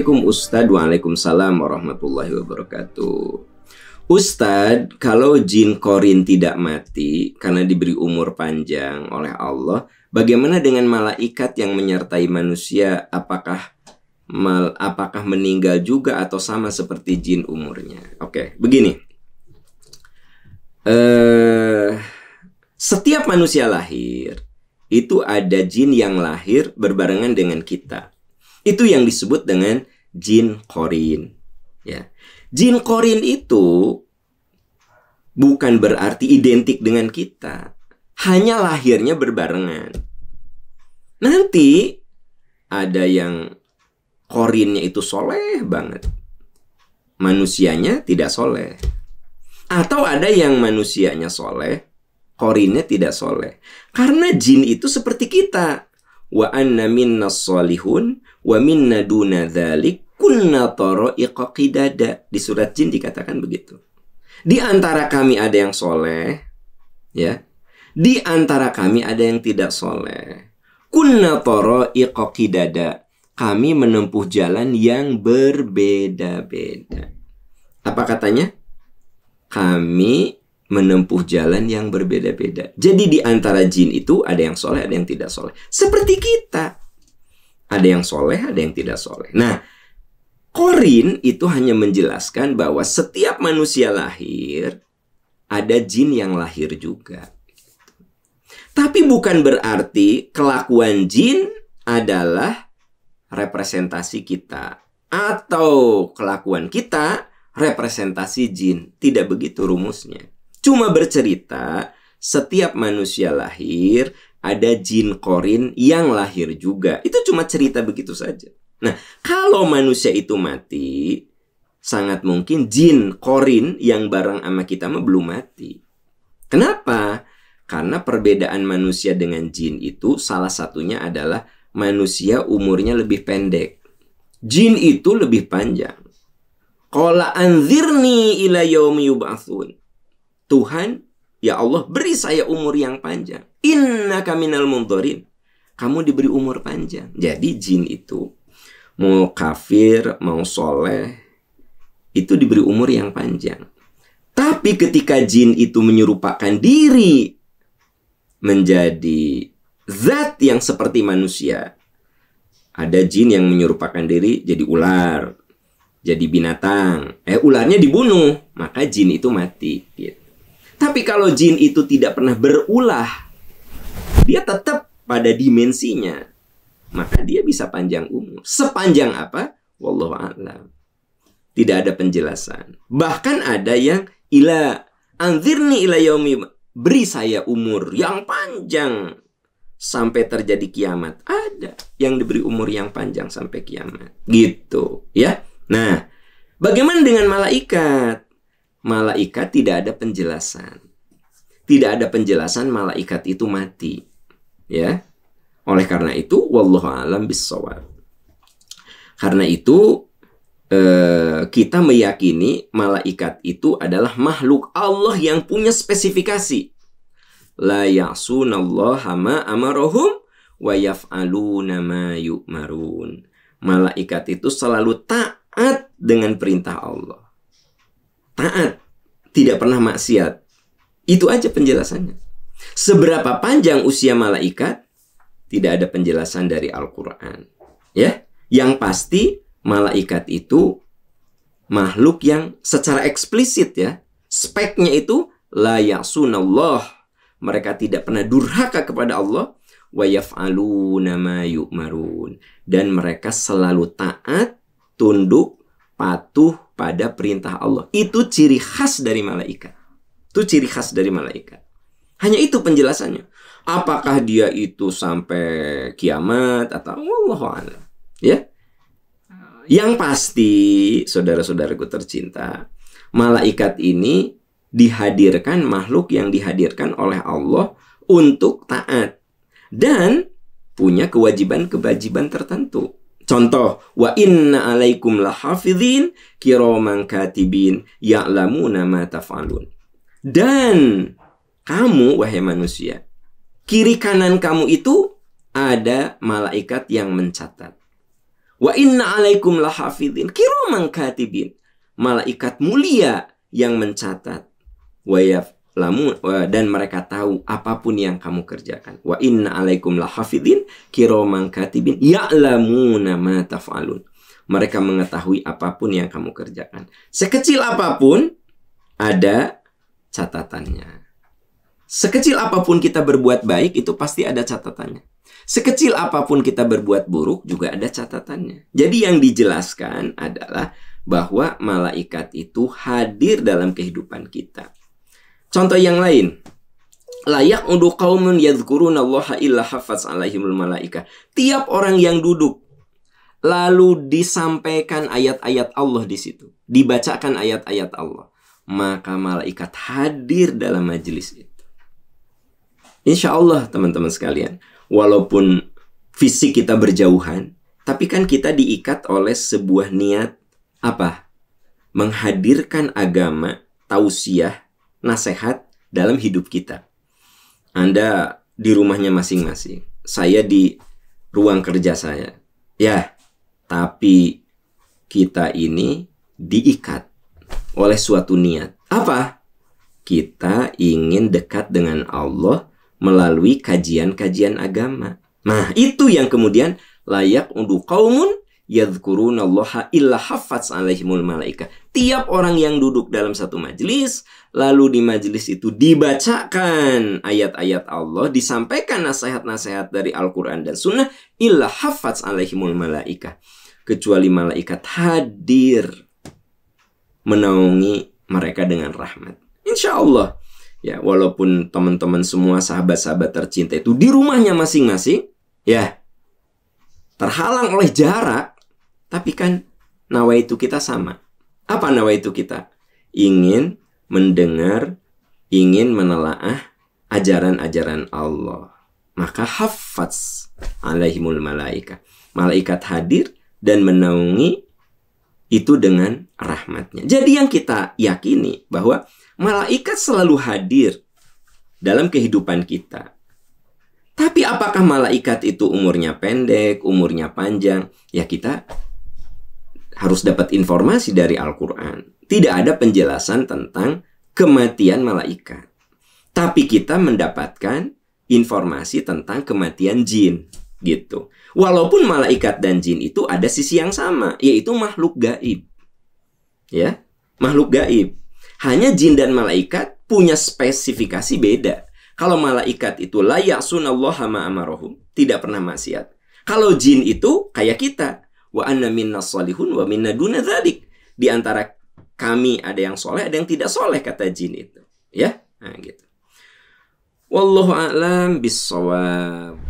Assalamualaikum Ustadz. Waalaikumsalam warahmatullahi wabarakatuh. Ustadz, kalau jin korin tidak mati karena diberi umur panjang oleh Allah, bagaimana dengan malaikat yang menyertai manusia? Apakah meninggal juga atau sama seperti jin umurnya? Oke, begini. Setiap manusia lahir, itu ada jin yang lahir berbarengan dengan kita. Itu yang disebut dengan jin korin. Ya. Jin korin itu bukan berarti identik dengan kita. Hanya lahirnya berbarengan. Nanti ada yang korinnya itu soleh banget. Manusianya tidak soleh. Atau ada yang manusianya soleh, korinnya tidak soleh. Karena jin itu seperti kita. Wa anna minna sholihun wa minna duna dzalik kunna tara'iqa qidada. Di surat jin dikatakan begitu. Di antara kami ada yang soleh, ya. Di antara kami ada yang tidak soleh. Kunna tara'iqa qidada. Kami menempuh jalan yang berbeda-beda. Apa katanya? Kami menempuh jalan yang berbeda-beda. Jadi di antara jin itu ada yang soleh, ada yang tidak soleh. Seperti kita. Ada yang soleh, ada yang tidak soleh. Nah, korin itu hanya menjelaskan bahwa setiap manusia lahir, ada jin yang lahir juga. Tapi bukan berarti kelakuan jin adalah representasi kita. Atau kelakuan kita representasi jin. Tidak begitu rumusnya. Cuma bercerita, setiap manusia lahir, ada jin korin yang lahir juga. Itu cuma cerita begitu saja. Nah, kalau manusia itu mati, sangat mungkin jin korin yang bareng sama kita mah belum mati. Kenapa? Karena perbedaan manusia dengan jin itu salah satunya adalah manusia umurnya lebih pendek. Jin itu lebih panjang. Qala anzirni ila yaumi yub'atsun. Tuhan, ya Allah, beri saya umur yang panjang. Innaka minal mundharin. Kamu diberi umur panjang. Jadi jin itu mau kafir, mau soleh, itu diberi umur yang panjang. Tapi ketika jin itu menyerupakan diri menjadi zat yang seperti manusia. Ada jin yang menyerupakan diri jadi ular, jadi binatang. Ularnya dibunuh, maka jin itu mati. Gitu. Tapi kalau jin itu tidak pernah berulah, dia tetap pada dimensinya, maka dia bisa panjang umur. Sepanjang apa? Wallahu a'lam. Tidak ada penjelasan. Bahkan ada yang anzirni ila yaumi, beri saya umur yang panjang sampai terjadi kiamat. Ada yang diberi umur yang panjang sampai kiamat. Gitu, ya. Nah, bagaimana dengan malaikat? Malaikat tidak ada penjelasan. Tidak ada penjelasan malaikat itu mati. Ya. Oleh karena itu, wallahu a'lam bissawab. Karena itu, kita meyakini malaikat itu adalah makhluk Allah yang punya spesifikasi. La ya'sunallaha ma amarahum wa yaf'aluna ma yu'marun. Malaikat itu selalu taat dengan perintah Allah. Taat, tidak pernah maksiat. Itu aja penjelasannya. Seberapa panjang usia malaikat? Tidak ada penjelasan dari Al-Quran. Ya, yang pasti malaikat itu makhluk yang secara eksplisit ya, speknya itu la ya'sunallah. Mereka tidak pernah durhaka kepada Allah. Wa yaf'aluna ma yu'marun. Dan mereka selalu taat, tunduk, patuh pada perintah Allah. Itu ciri khas dari malaikat. Itu ciri khas dari malaikat. Hanya itu penjelasannya. Apakah dia itu sampai kiamat atau wallahu a'lam. Ya. Yang pasti, saudara-saudaraku tercinta, malaikat ini dihadirkan, makhluk yang dihadirkan oleh Allah untuk taat. Dan punya kewajiban-kewajiban tertentu. Contoh, wa inna alaikum lahafidhin kiraman katibin ya'lamuna ma taf'alun. Dan kamu, wahai manusia, kiri kanan kamu itu ada malaikat yang mencatat. Wa inna alaikum lahafidhin kiraman katibin. Malaikat mulia yang mencatat. Wa ya'lamun, dan mereka tahu apapun yang kamu kerjakan. Wa inna alaikum lahafidhin kiraman katibin ya'lamuna ma taf'alun. Mereka mengetahui apapun yang kamu kerjakan. Sekecil apapun ada catatannya. Sekecil apapun kita berbuat baik itu pasti ada catatannya. Sekecil apapun kita berbuat buruk juga ada catatannya. Jadi yang dijelaskan adalah bahwa malaikat itu hadir dalam kehidupan kita. Contoh yang lain. Layak untuk qaumun yadhkurunallaha illa hafaz alaihimul malaika. Tiap orang yang duduk lalu disampaikan ayat-ayat Allah di situ, dibacakan ayat-ayat Allah, maka malaikat hadir dalam majelis itu. Insya Allah teman-teman sekalian, walaupun fisik kita berjauhan, tapi kan kita diikat oleh sebuah niat apa? Menghadirkan agama, tausiah, nasihat dalam hidup kita. Anda di rumahnya masing-masing, saya di ruang kerja saya. Ya, tapi kita ini diikat oleh suatu niat. Apa? Kita ingin dekat dengan Allah melalui kajian-kajian agama. Nah, itu yang kemudian layak untuk qaumun yadhkurunallaha illa hafaz alaihimul malaika. Tiap orang yang duduk dalam satu majelis, lalu di majelis itu dibacakan ayat-ayat Allah, disampaikan nasihat-nasihat dari Al-Quran dan Sunnah, illa hafaz alaihimul malaika. Kecuali malaikat hadir menaungi mereka dengan rahmat. Insya Allah. Ya, walaupun teman-teman semua sahabat-sahabat tercinta itu di rumahnya masing-masing, ya, terhalang oleh jarak, tapi kan nawaitu kita sama. Apa nawaitu kita? Ingin mendengar, ingin menelaah ajaran-ajaran Allah. Maka hafaz alaihimul malaika. Malaikat hadir dan menaungi itu dengan rahmatnya. Jadi yang kita yakini bahwa malaikat selalu hadir dalam kehidupan kita. Tapi apakah malaikat itu umurnya pendek, umurnya panjang? Ya, kita harus dapat informasi dari Al-Quran. Tidak ada penjelasan tentang kematian malaikat. Tapi kita mendapatkan informasi tentang kematian jin. Gitu. Walaupun malaikat dan jin itu ada sisi yang sama, yaitu makhluk gaib. Ya, makhluk gaib. Hanya jin dan malaikat punya spesifikasi beda. Kalau malaikat itu la ya'sunallaha ma amarahum, tidak pernah maksiat. Kalau jin itu kayak kita, wa anna minnas solihun wa minna duna dzalik. Di antara kami ada yang soleh, ada yang tidak soleh, kata jin itu. Ya, nah gitu. Wallahu a'lam bissawab.